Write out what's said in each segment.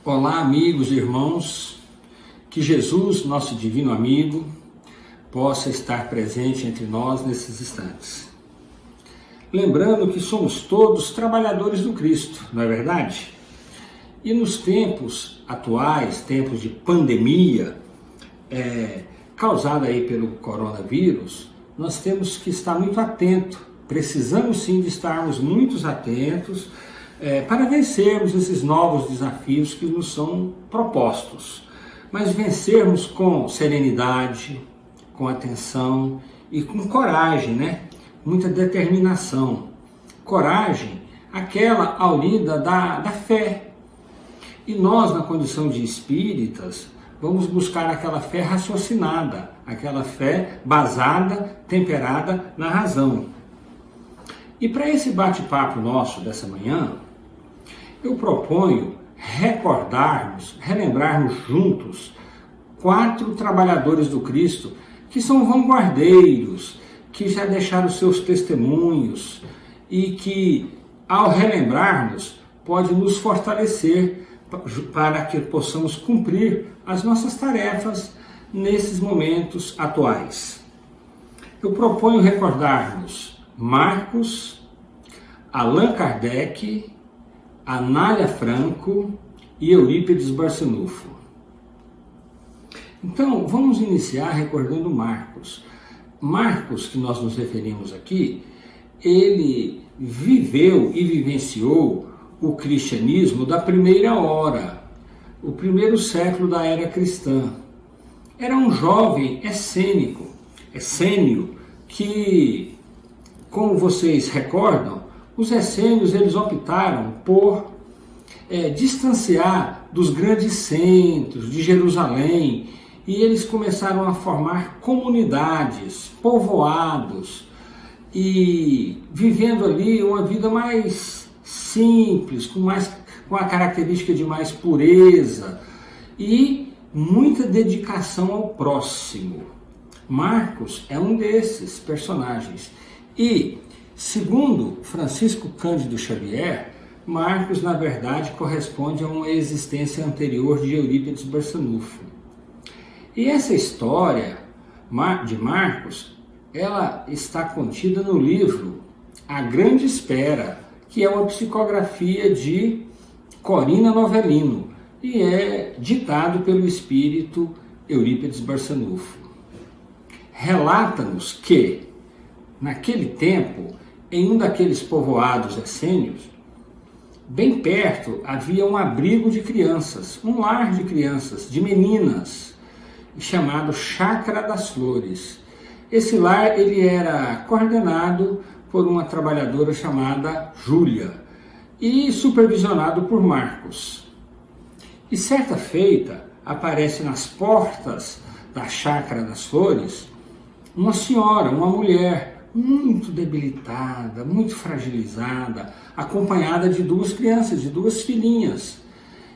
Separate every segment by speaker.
Speaker 1: Olá, amigos e irmãos, que Jesus, nosso divino amigo, possa estar presente entre nós nesses instantes. Lembrando que somos todos trabalhadores do Cristo, não é verdade? E nos tempos atuais, tempos de pandemia, causada aí pelo coronavírus, nós temos que estar muito atentos. Precisamos sim de estarmos muito atentos para vencermos esses novos desafios que nos são propostos. Mas vencermos com serenidade, com atenção e com coragem, né? Muita determinação. Coragem, aquela aurida da fé. E nós, na condição de espíritas, vamos buscar aquela fé raciocinada, aquela fé basada, temperada na razão. E para esse bate-papo nosso dessa manhã, eu proponho relembrarmos juntos 4 trabalhadores do Cristo que são vanguardeiros, que já deixaram seus testemunhos e que, ao relembrarmos, pode nos fortalecer para que possamos cumprir as nossas tarefas nesses momentos atuais. Eu proponho recordarmos Marcos, Allan Kardec, Anália Franco e Eurípides Barçanufo. Então, vamos iniciar recordando Marcos. Marcos, que nós nos referimos aqui, ele viveu e vivenciou o cristianismo da primeira hora, o primeiro século da era cristã. Era um jovem essênio, que, como vocês recordam, os essênios eles optaram por distanciar dos grandes centros de Jerusalém e eles começaram a formar comunidades, povoados e vivendo ali uma vida mais simples, com a característica de mais pureza e muita dedicação ao próximo. Marcos é um desses personagens e, segundo Francisco Cândido Xavier, Marcos, na verdade, corresponde a uma existência anterior de Eurípides Barçanufo. E essa história de Marcos, ela está contida no livro A Grande Espera, que é uma psicografia de Corina Novellino e é ditado pelo espírito Eurípides Barçanufo. Relata-nos que, naquele tempo, em um daqueles povoados essênios, bem perto havia um abrigo de crianças, um lar de crianças, de meninas, chamado Chácara das Flores. Esse lar ele era coordenado por uma trabalhadora chamada Júlia e supervisionado por Marcos. E certa feita aparece nas portas da Chácara das Flores uma senhora, uma mulher, muito debilitada, muito fragilizada, acompanhada de 2 crianças, de 2 filhinhas,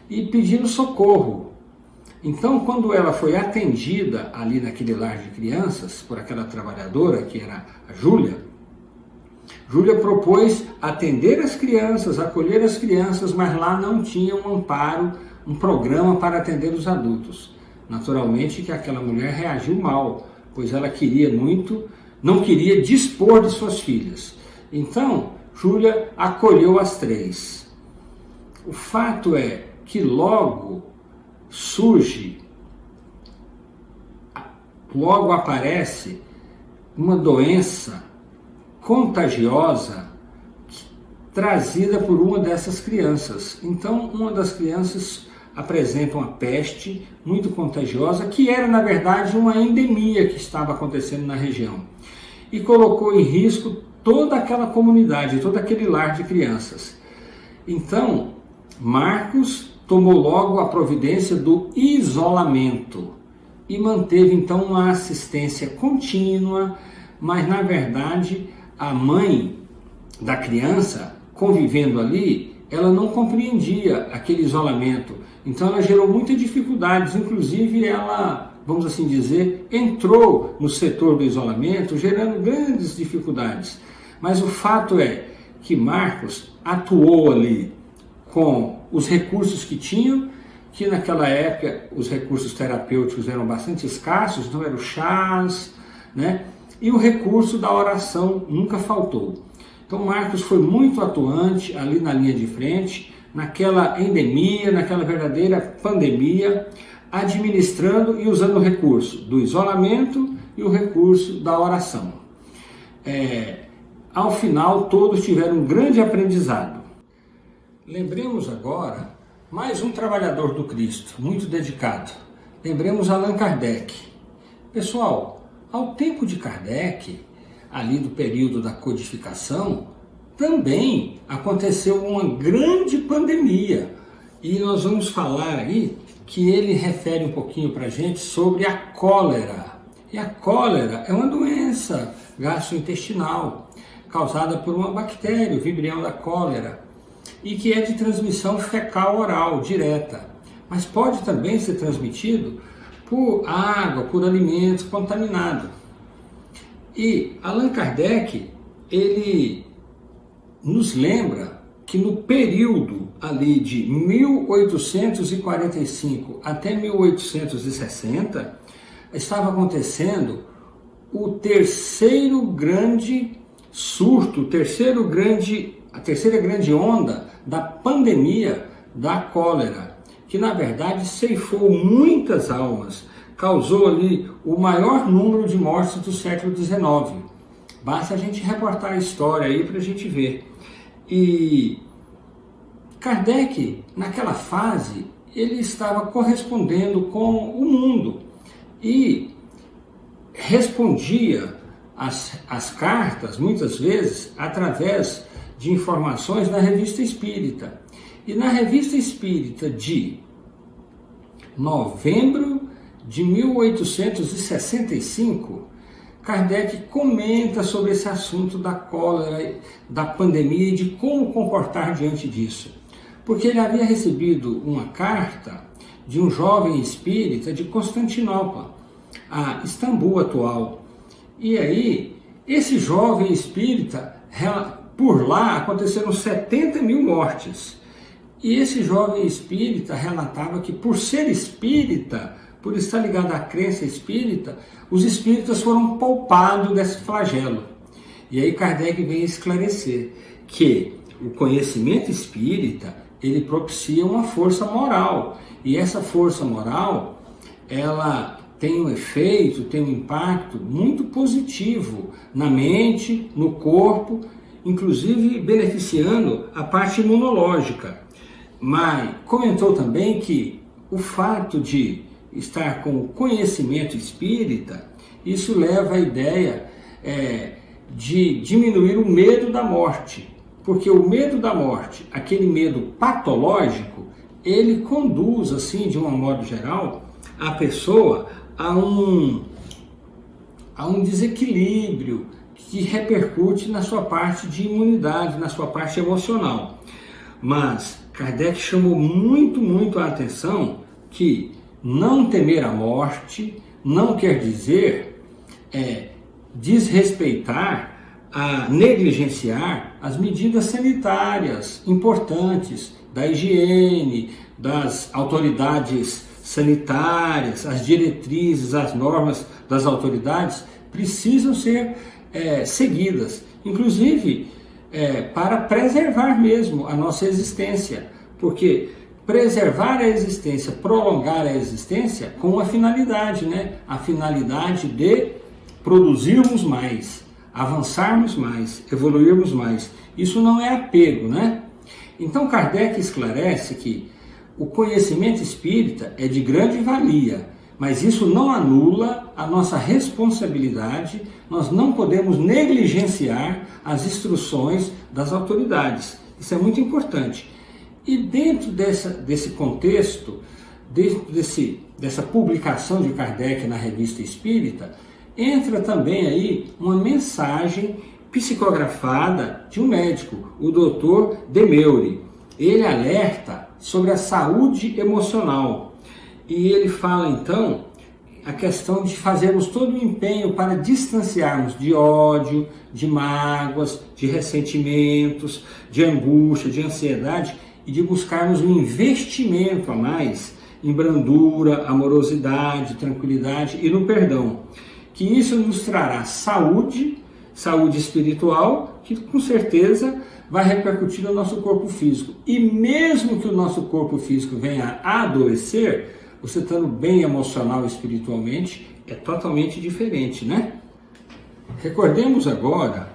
Speaker 1: e pedindo socorro. Então, quando ela foi atendida ali naquele lar de crianças, por aquela trabalhadora, que era a Júlia propôs atender as crianças, acolher as crianças, mas lá não tinha um amparo, um programa para atender os adultos. Naturalmente que aquela mulher reagiu mal, pois ela não queria dispor de suas filhas. Então, Júlia acolheu as 3. O fato é que logo aparece uma doença contagiosa trazida por uma dessas crianças. Então, uma das crianças apresenta uma peste muito contagiosa, que era, na verdade, uma endemia que estava acontecendo na região. E colocou em risco toda aquela comunidade, todo aquele lar de crianças. Então, Marcos tomou logo a providência do isolamento e manteve, então, uma assistência contínua, mas, na verdade, a mãe da criança, convivendo ali, ela não compreendia aquele isolamento. Então ela gerou muitas dificuldades, inclusive ela, vamos assim dizer, entrou no setor do isolamento, gerando grandes dificuldades. Mas o fato é que Marcos atuou ali com os recursos que tinham que naquela época os recursos terapêuticos eram bastante escassos, então eram chás, né? E o recurso da oração nunca faltou. Então Marcos foi muito atuante ali na linha de frente, naquela endemia, naquela verdadeira pandemia, administrando e usando o recurso do isolamento e o recurso da oração. Ao final, todos tiveram um grande aprendizado. Lembremos agora mais um trabalhador do Cristo, muito dedicado. Lembremos Allan Kardec. Pessoal, ao tempo de Kardec, ali do período da codificação, também aconteceu uma grande pandemia. E nós vamos falar aí que ele refere um pouquinho para a gente sobre a cólera. E a cólera é uma doença gastrointestinal causada por uma bactéria, o Vibrio da cólera, e que é de transmissão fecal-oral direta, mas pode também ser transmitido por água, por alimentos contaminados. E Allan Kardec, ele nos lembra que no período ali de 1845 até 1860, estava acontecendo o terceiro grande surto, a terceira grande onda da pandemia da cólera, que na verdade ceifou muitas almas, causou ali o maior número de mortes do século XIX. Basta a gente reportar a história aí para a gente ver. E Kardec, naquela fase, ele estava correspondendo com o mundo e respondia as cartas, muitas vezes, através de informações na Revista Espírita. E na Revista Espírita de novembro de 1865, Kardec comenta sobre esse assunto da cólera, da pandemia e de como comportar diante disso. Porque ele havia recebido uma carta de um jovem espírita de Constantinopla, a Istambul atual. E aí, esse jovem espírita, por lá aconteceram 70 mil mortes. E esse jovem espírita relatava que, por ser espírita, por estar ligado à crença espírita, os espíritas foram poupados desse flagelo. E aí Kardec vem esclarecer que o conhecimento espírita, ele propicia uma força moral. E essa força moral, ela tem um efeito, tem um impacto muito positivo na mente, no corpo, inclusive beneficiando a parte imunológica. Mas comentou também que o fato de estar com o conhecimento espírita, isso leva à ideia de diminuir o medo da morte. Porque o medo da morte, aquele medo patológico, ele conduz, assim, de um modo geral, a pessoa a um desequilíbrio que repercute na sua parte de imunidade, na sua parte emocional. Mas Kardec chamou muito a atenção que não temer a morte não quer dizer desrespeitar, negligenciar as medidas sanitárias importantes da higiene, das autoridades sanitárias, as diretrizes, as normas das autoridades precisam ser seguidas, inclusive para preservar mesmo a nossa existência, porque preservar a existência, prolongar a existência com uma finalidade, né? A finalidade de produzirmos mais, avançarmos mais, evoluirmos mais. Isso não é apego, né? Então Kardec esclarece que o conhecimento espírita é de grande valia, mas isso não anula a nossa responsabilidade, nós não podemos negligenciar as instruções das autoridades. Isso é muito importante. E dentro desse contexto, dessa publicação de Kardec na Revista Espírita, entra também aí uma mensagem psicografada de um médico, o Dr. Demeure. Ele alerta sobre a saúde emocional e ele fala então a questão de fazermos todo o empenho para distanciarmos de ódio, de mágoas, de ressentimentos, de angústia, de ansiedade e de buscarmos um investimento a mais em brandura, amorosidade, tranquilidade e no perdão. Que isso nos trará saúde, saúde espiritual, que com certeza vai repercutir no nosso corpo físico. E mesmo que o nosso corpo físico venha a adoecer, você estando bem emocional e espiritualmente, é totalmente diferente, né? Recordemos agora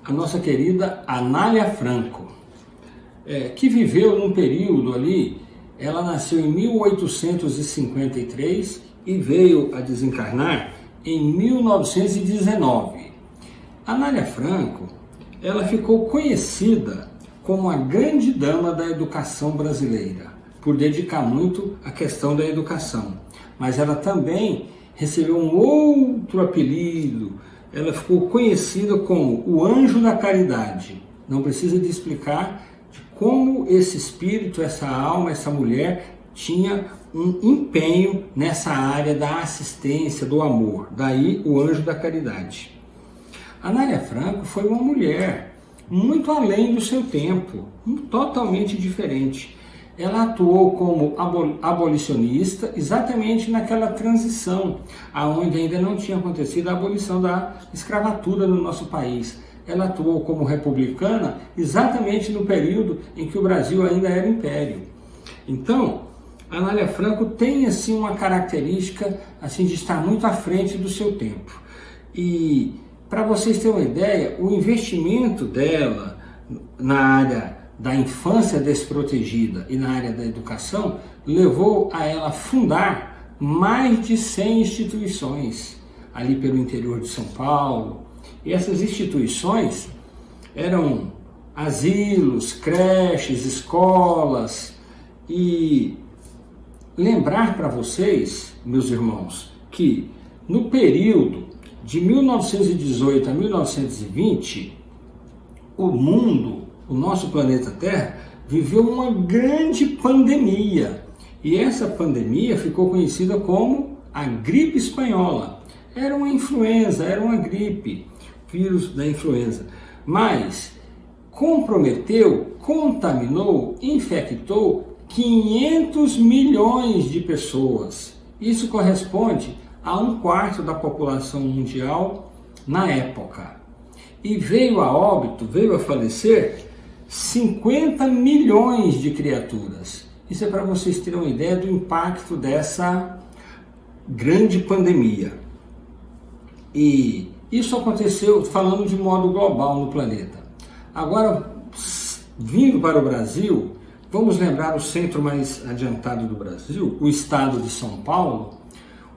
Speaker 1: a nossa querida Anália Franco, que viveu num período ali, ela nasceu em 1853 e veio a desencarnar em 1919. Anália Franco, ela ficou conhecida como a grande dama da educação brasileira, por dedicar muito à questão da educação. Mas ela também recebeu um outro apelido, ela ficou conhecida como o Anjo da Caridade. Não precisa de explicar de como esse espírito, essa alma, essa mulher tinha um empenho nessa área da assistência, do amor. Daí o Anjo da Caridade. Anália Franco foi uma mulher muito além do seu tempo, totalmente diferente. Ela atuou como abolicionista exatamente naquela transição, onde ainda não tinha acontecido a abolição da escravatura no nosso país. Ela atuou como republicana exatamente no período em que o Brasil ainda era império. Então, a Anália Franco tem assim uma característica assim de estar muito à frente do seu tempo. E para vocês terem uma ideia, o investimento dela na área da infância desprotegida e na área da educação levou a ela fundar mais de 100 instituições ali pelo interior de São Paulo. E essas instituições eram asilos, creches, escolas. E lembrar para vocês, meus irmãos, que no período de 1918 a 1920, o mundo, o nosso planeta Terra, viveu uma grande pandemia. E essa pandemia ficou conhecida como a gripe espanhola. Era uma influenza, era uma gripe, vírus da influenza. Mas comprometeu, contaminou, infectou 500 milhões de pessoas. Isso corresponde a 1/4 da população mundial na época. E veio a óbito, veio a falecer 50 milhões de criaturas. Isso é para vocês terem uma ideia do impacto dessa grande pandemia. E isso aconteceu falando de modo global no planeta. Agora, vindo para o Brasil, vamos lembrar o centro mais adiantado do Brasil, o estado de São Paulo.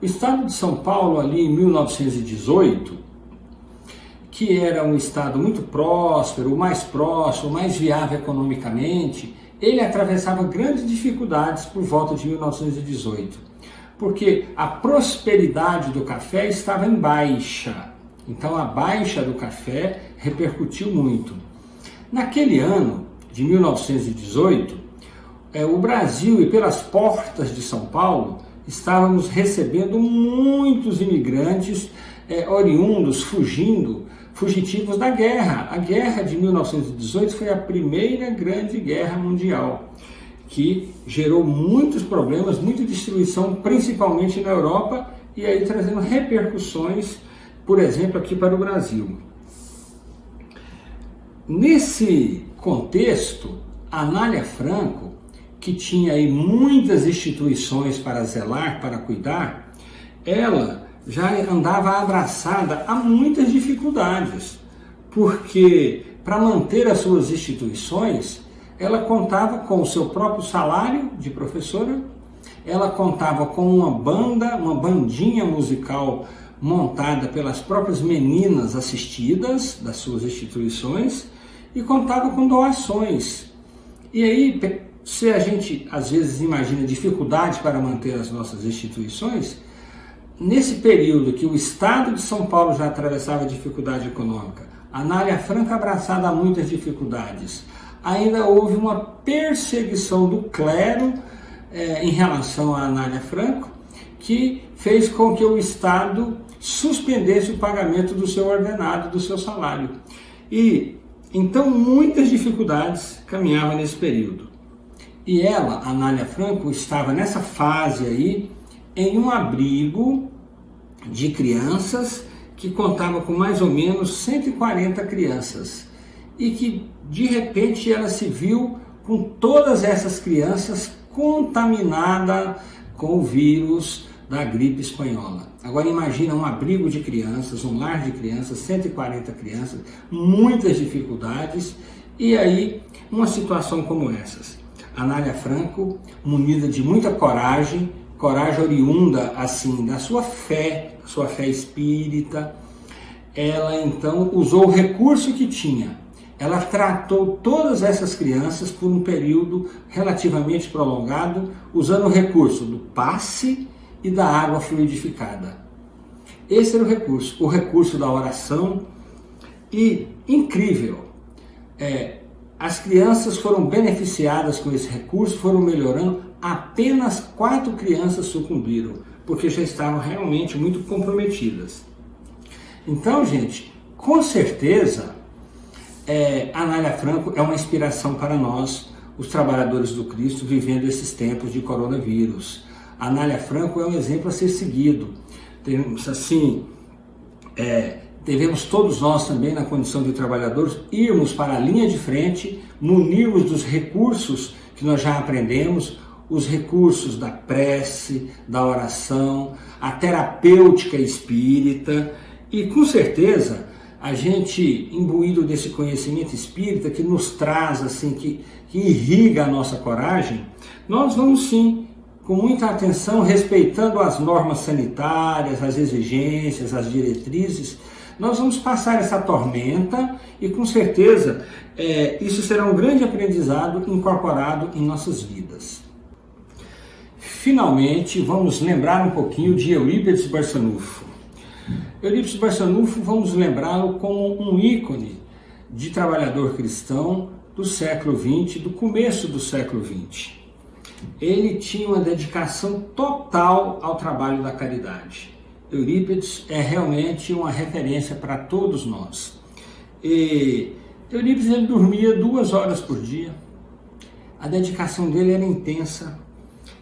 Speaker 1: O estado de São Paulo, ali em 1918, que era um estado muito próspero, o mais próximo, o mais viável economicamente, ele atravessava grandes dificuldades por volta de 1918, porque a prosperidade do café estava em baixa. Então a baixa do café repercutiu muito. Naquele ano de 1918, o Brasil, e pelas portas de São Paulo, estávamos recebendo muitos imigrantes oriundos, fugitivos da guerra. A guerra de 1918 foi a primeira grande guerra mundial, que gerou muitos problemas, muita destruição, principalmente na Europa, e aí trazendo repercussões, por exemplo, aqui para o Brasil. Nesse contexto, a Anália Franco, que tinha aí muitas instituições para zelar, para cuidar, ela já andava abraçada a muitas dificuldades, porque para manter as suas instituições, ela contava com o seu próprio salário de professora, ela contava com uma banda, uma bandinha musical montada pelas próprias meninas assistidas das suas instituições e contava com doações. E aí, se a gente às vezes imagina dificuldades para manter as nossas instituições, nesse período que o estado de São Paulo já atravessava dificuldade econômica, a Anália Franco abraçada a muitas dificuldades, ainda houve uma perseguição do clero em relação a Anália Franco, que fez com que o Estado suspendesse o pagamento do seu ordenado, do seu salário. E então muitas dificuldades caminhavam nesse período. E ela, Anália Franco, estava nessa fase aí em um abrigo de crianças que contava com mais ou menos 140 crianças e que de repente ela se viu com todas essas crianças contaminadas com o vírus da gripe espanhola. Agora imagina um abrigo de crianças, um lar de crianças, 140 crianças, muitas dificuldades, e aí uma situação como essas. Anália Franco, munida de muita coragem oriunda assim da sua fé espírita, ela então usou o recurso que tinha. Ela tratou todas essas crianças por um período relativamente prolongado, usando o recurso do passe e da água fluidificada. Esse era o recurso da oração, e incrível, as crianças foram beneficiadas com esse recurso, foram melhorando, apenas 4 crianças sucumbiram, porque já estavam realmente muito comprometidas. Então, gente, com certeza, Anália Franco é uma inspiração para nós, os trabalhadores do Cristo, vivendo esses tempos de coronavírus. Anália Franco é um exemplo a ser seguido. Devemos todos nós também, na condição de trabalhadores, irmos para a linha de frente, munirmos dos recursos que nós já aprendemos, os recursos da prece, da oração, a terapêutica espírita, e com certeza a gente, imbuído desse conhecimento espírita que nos traz, assim, que irriga a nossa coragem, nós vamos sim, com muita atenção, respeitando as normas sanitárias, as exigências, as diretrizes, nós vamos passar essa tormenta e com certeza isso será um grande aprendizado incorporado em nossas vidas. Finalmente, vamos lembrar um pouquinho de Eurípides Barçanufo. Eurípides Barçanufo, vamos lembrá-lo como um ícone de trabalhador cristão do século XX, do começo do século XX. Ele tinha uma dedicação total ao trabalho da caridade. Eurípides é realmente uma referência para todos nós. Eurípides, ele dormia 2 horas por dia. A dedicação dele era intensa.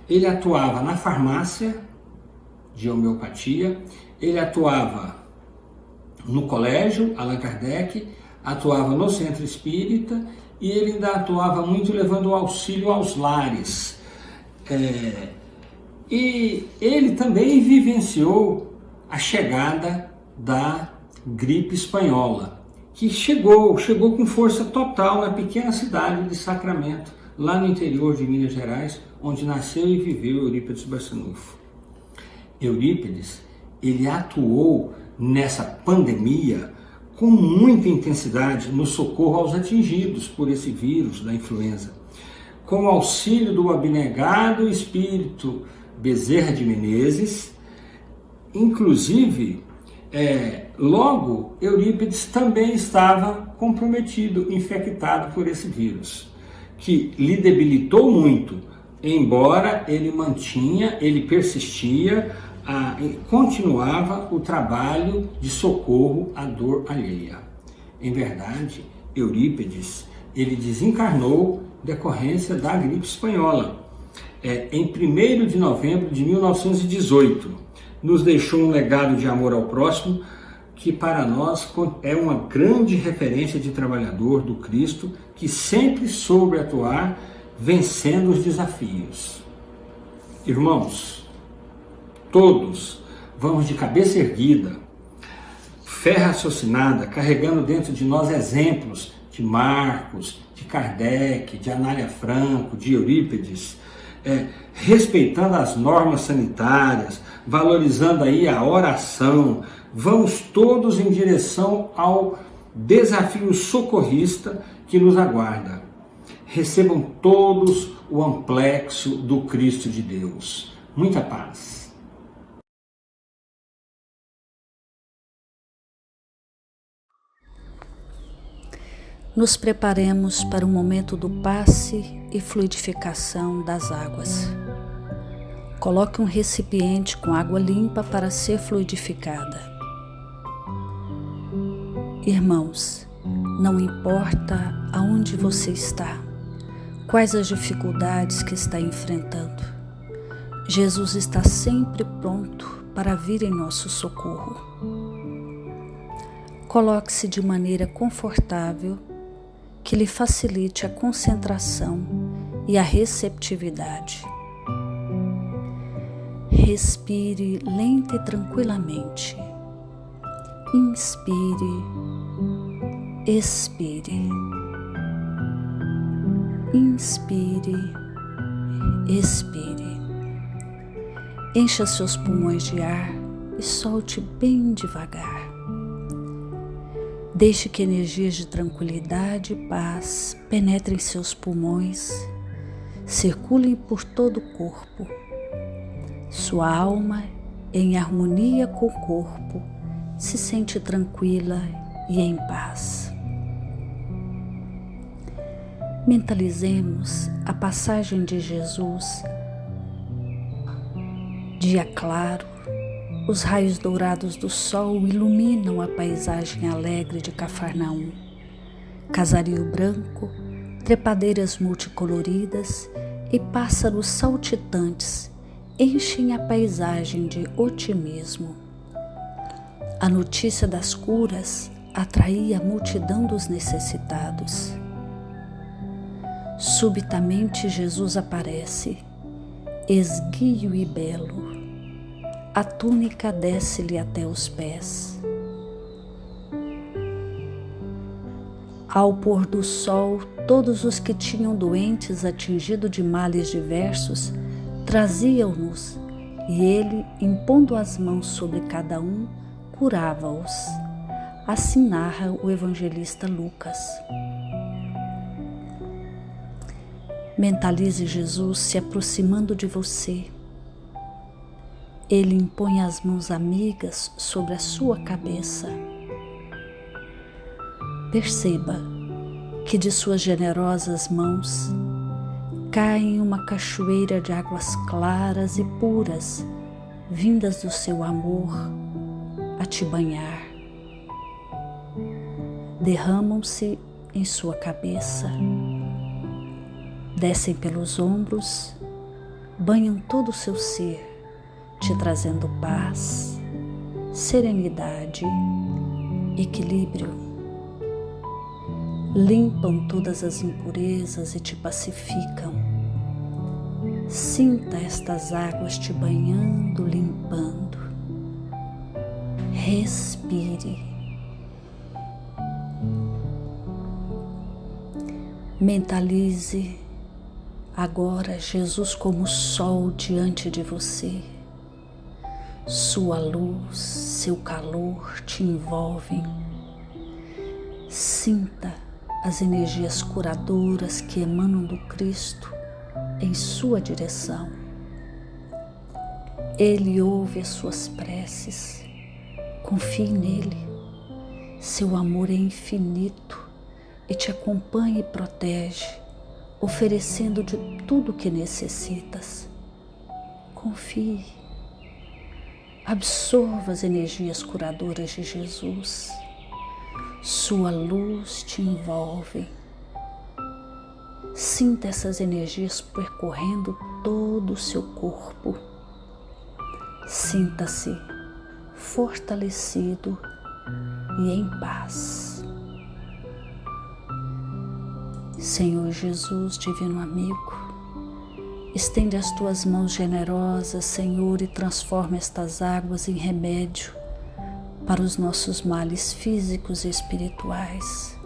Speaker 1: Ele atuava na farmácia de homeopatia, ele atuava no colégio Allan Kardec, atuava no centro espírita e ele ainda atuava muito levando auxílio aos lares. E ele também vivenciou a chegada da gripe espanhola, que chegou com força total na pequena cidade de Sacramento, lá no interior de Minas Gerais, onde nasceu e viveu Eurípides Barçanufo. Eurípides, ele atuou nessa pandemia com muita intensidade no socorro aos atingidos por esse vírus da influenza, com o auxílio do abnegado espírito Bezerra de Menezes. Inclusive, logo, Eurípides também estava comprometido, infectado por esse vírus, que lhe debilitou muito, embora ele persistia, continuava o trabalho de socorro à dor alheia. Em verdade, Eurípides, ele desencarnou decorrência da gripe espanhola, em 1º de novembro de 1918, nos deixou um legado de amor ao próximo, que para nós é uma grande referência de trabalhador do Cristo, que sempre soube atuar, vencendo os desafios. Irmãos, todos vamos de cabeça erguida, fé raciocinada, carregando dentro de nós exemplos de Marcos, de Kardec, de Anália Franco, de Eurípides, respeitando as normas sanitárias, valorizando aí a oração. Vamos todos em direção ao desafio socorrista que nos aguarda. Recebam todos o amplexo do Cristo de Deus. Muita paz.
Speaker 2: Nos preparemos para o momento do passe e fluidificação das águas. Coloque um recipiente com água limpa para ser fluidificada. Irmãos, não importa aonde você está, Quais as dificuldades que está enfrentando? Jesus está sempre pronto para vir em nosso socorro. Coloque-se de maneira confortável que lhe facilite a concentração e a receptividade. Respire lenta e tranquilamente. Inspire, expire. Inspire, expire. Encha seus pulmões de ar e solte bem devagar. Deixe que energias de tranquilidade e paz penetrem seus pulmões, circulem por todo o corpo. Sua alma, em harmonia com o corpo, se sente tranquila e em paz. Mentalizemos a passagem de Jesus. Dia claro, os raios dourados do sol iluminam a paisagem alegre de Cafarnaum. Casario branco, trepadeiras multicoloridas e pássaros saltitantes enchem a paisagem de otimismo. A notícia das curas atraía a multidão dos necessitados. Subitamente Jesus aparece, esguio e belo. A túnica desce-lhe até os pés. Ao pôr do sol, todos os que tinham doentes atingidos de males diversos traziam-nos, e ele, impondo as mãos sobre cada um, curava-os. Assim narra o evangelista Lucas. Mentalize Jesus se aproximando de você. Ele impõe as mãos amigas sobre a sua cabeça. Perceba que de suas generosas mãos cai uma cachoeira de águas claras e puras, vindas do seu amor a te banhar. Derramam-se em sua cabeça, descem pelos ombros, banham todo o seu ser, te trazendo paz, serenidade, equilíbrio. Limpam todas as impurezas e te pacificam. Sinta estas águas te banhando, limpando. Respire. Mentalize agora Jesus como sol diante de você. Sua luz, seu calor te envolvem. Sinta as energias curadoras que emanam do Cristo em sua direção. Ele ouve as suas preces. Confie nele. Seu amor é infinito e te acompanha e protege, oferecendo de tudo o que necessitas. Confie. Absorva as energias curadoras de Jesus. Sua luz te envolve. Sinta essas energias percorrendo todo o seu corpo. Sinta-se fortalecido e em paz. Senhor Jesus, divino amigo, estende as tuas mãos generosas, Senhor, e transforma estas águas em remédio para os nossos males físicos e espirituais.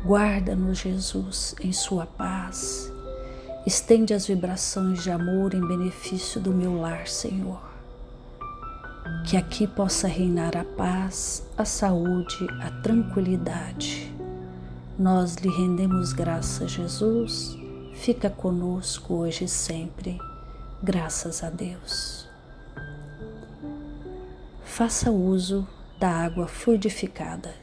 Speaker 2: Guarda-nos, Jesus, em sua paz. Estende as vibrações de amor em benefício do meu lar, Senhor. Que aqui possa reinar a paz, a saúde, a tranquilidade. Nós lhe rendemos graças, Jesus. Fica conosco hoje e sempre. Graças a Deus. Faça uso da água fluidificada.